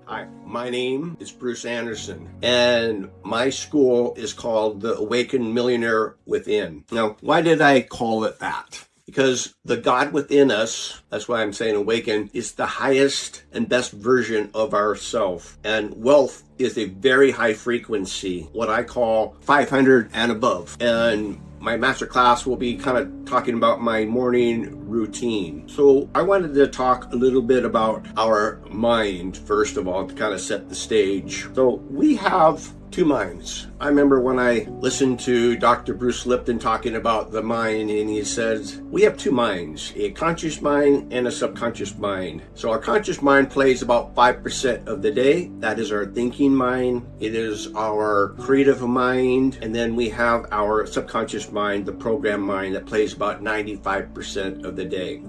Hi, my name is Bruce Anderson, and my school is called the Awakened Millionaire Within. Now, why did I call it that? Because the God within us, that's why I'm saying awaken, is the highest and best version of ourself. And wealth is a very high frequency, what I call 500 and above. And my master class will be kind of talking about my morning routine. So I wanted to talk a little bit about our mind, first of all, to kind of set the stage. So we have two minds. I remember when I listened to Dr. Bruce Lipton talking about the mind, and he says, we have two minds, a conscious mind and a subconscious mind. So our conscious mind plays about 5% of the day. That is our thinking mind. It is our creative mind. And then we have our subconscious mind, the program mind, that plays about 95% of the day.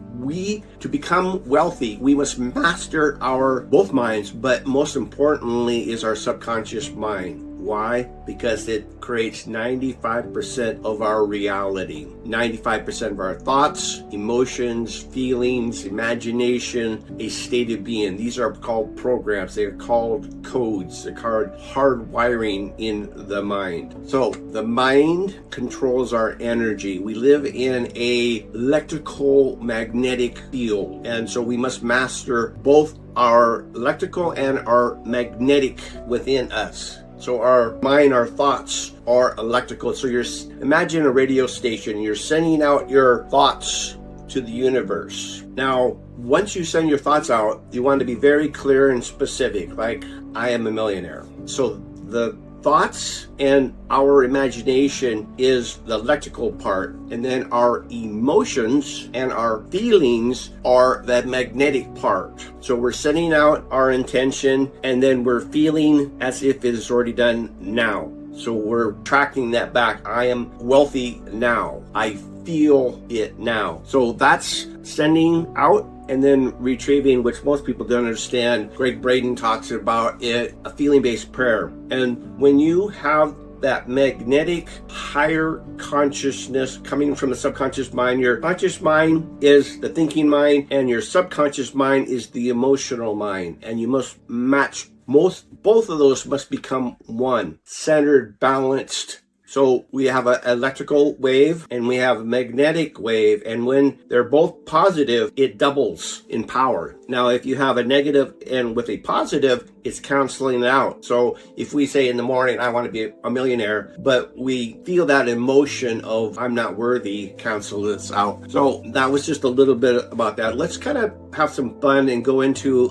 To become wealthy, we must master our both minds, but most importantly is our subconscious mind. Why? Because it creates 95% of our reality. 95% of our thoughts, emotions, feelings, imagination, a state of being. These are called programs. They're called codes. They're called hardwiring in the mind. So the mind controls our energy. We live in a electrical magnetic field. And so we must master both our electrical and our magnetic within us. So our mind, our thoughts are electrical. So imagine a radio station. You're sending out your thoughts to the universe. Now, once you send your thoughts out, you want to be very clear and specific, like, I am a millionaire. So the thoughts and our imagination is the electrical part, and then our emotions and our feelings are that magnetic part. So we're sending out our intention, and then we're feeling as if it is already done now. So we're tracking that back. I am wealthy now. I feel it now. So that's sending out and then retrieving, which most people don't understand. Greg Braden talks about it, a feeling-based prayer. And when you have that magnetic higher consciousness coming from the subconscious mind, your conscious mind is the thinking mind, and your subconscious mind is the emotional mind. And you must match both of those must become one, centered, balanced. So we have an electrical wave and we have a magnetic wave, and when they're both positive, it doubles in power. Now, if you have a negative and with a positive, it's canceling it out. So if we say in the morning, I want to be a millionaire, but we feel that emotion of I'm not worthy, cancel this out. So that was just a little bit about that. Let's kind of have some fun and go into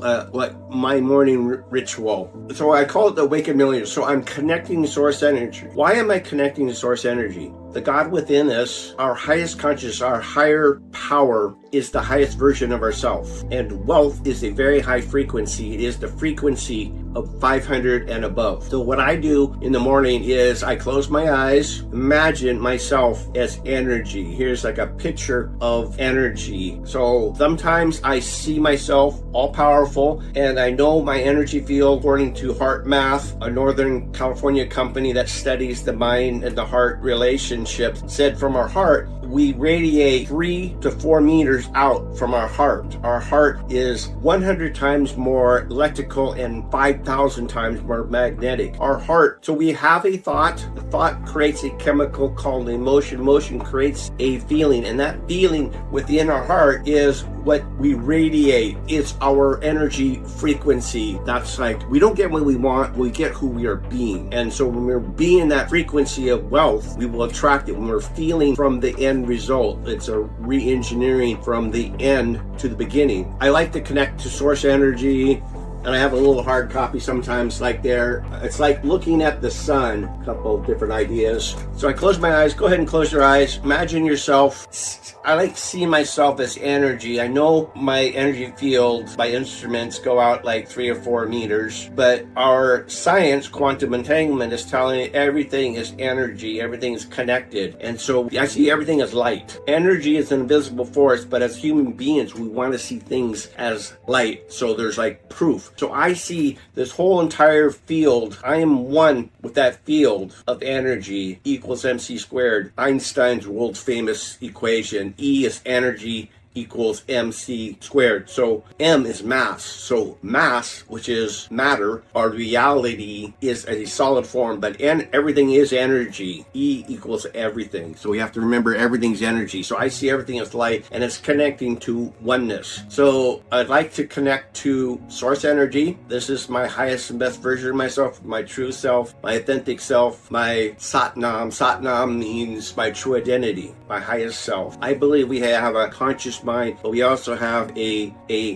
my morning ritual. So I call it the Awakened Millionaire. So I'm connecting to source energy. Why am I connecting to source energy? The God within us, our highest conscious, our higher power, is the highest version of ourself. And wealth is a very high frequency. It is the frequency of 500 and above. So what I do in the morning is I close my eyes, imagine myself as energy. Here's like a picture of energy. So sometimes I see myself all powerful, and I know my energy field, according to Heart Math, a Northern California company that studies the mind and the heart relationship, said from our heart, we radiate 3 to 4 meters out from our heart. Our heart is 100 times more electrical and 5,000 times more magnetic. Our heart, so we have a thought. The thought creates a chemical called emotion. Emotion creates a feeling, and that feeling within our heart is what we radiate. It's our energy frequency. That's like, we don't get what we want, we get who we are being. And so when we're being that frequency of wealth, we will attract it. When we're feeling from the end result, it's a re-engineering from the end to the beginning. I like to connect to source energy, and I have a little hard copy sometimes like there. It's like looking at the sun, a couple of different ideas. So I close my eyes. Go ahead and close your eyes. Imagine yourself. I like seeing myself as energy. I know my energy field by instruments go out like 3 or 4 meters, but our science, quantum entanglement, is telling me everything is energy, everything is connected. And so I see everything as light. Energy is an invisible force, but as human beings, we want to see things as light. So there's like proof. So I see this whole entire field. I am one with that field of energy, equals MC squared. Einstein's world famous equation. E is energy, equals mc squared. So m is mass. So mass, which is matter, or reality, is a solid form, but everything is energy. E equals everything. So we have to remember everything's energy. So I see everything as light, and it's connecting to oneness. So I'd like to connect to source energy. This is my highest and best version of myself, my true self, my authentic self, my Satnam. Satnam means my true identity, my highest self. I believe we have a conscious mind, but we also have a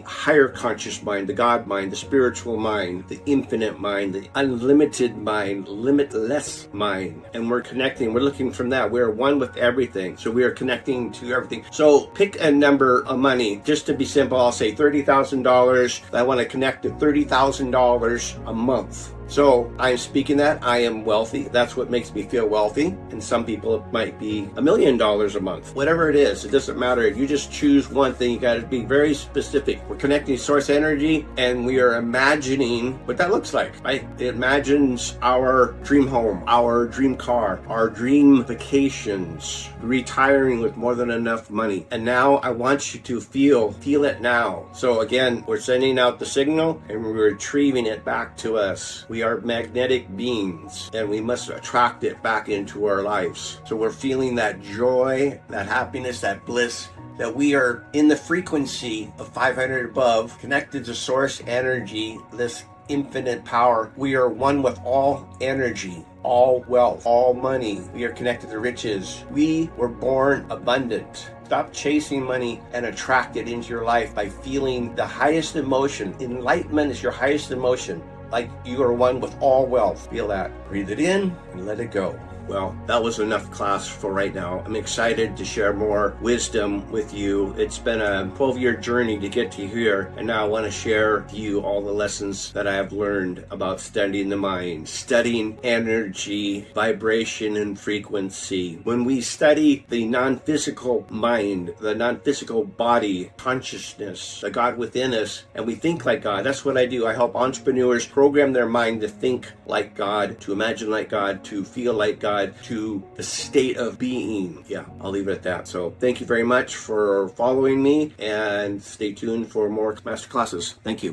higher conscious mind, the God mind, the spiritual mind, the infinite mind, the unlimited mind, limitless mind. And we're connecting, we're looking from that. We're one with everything. So we are connecting to everything. So pick a number of money. Just to be simple, I'll say $30,000. I want to connect to $30,000 a month. So I'm speaking that I am wealthy. That's what makes me feel wealthy. And some people, it might be $1 million a month. Whatever it is, it doesn't matter. If you just choose one thing, you got to be very specific. We're connecting source energy, and we are imagining what that looks like, right? It imagines our dream home, our dream car, our dream vacations, retiring with more than enough money. And now I want you to feel it now. So again, we're sending out the signal and we're retrieving it back to us. We are magnetic beings, and we must attract it back into our lives. So we're feeling that joy, that happiness, that bliss, that we are in the frequency of 500 above, connected to source energy, this infinite power. We are one with all energy, all wealth, all money. We are connected to riches. We were born abundant. Stop chasing money and attract it into your life by feeling the highest emotion. Enlightenment is your highest emotion. Like you are one with all wealth. Feel that. Breathe it in and let it go. Well, that was enough class for right now. I'm excited to share more wisdom with you. It's been a 12-year journey to get to here, and now I want to share with you all the lessons that I have learned about studying the mind, studying energy, vibration, and frequency. When we study the non-physical mind, the non-physical body, consciousness, the God within us, and we think like God, that's what I do. I help entrepreneurs program their mind to think like God, to imagine like God, to feel like God, to the state of being. Yeah, I'll leave it at that. So thank you very much for following me, and stay tuned for more master classes. Thank you.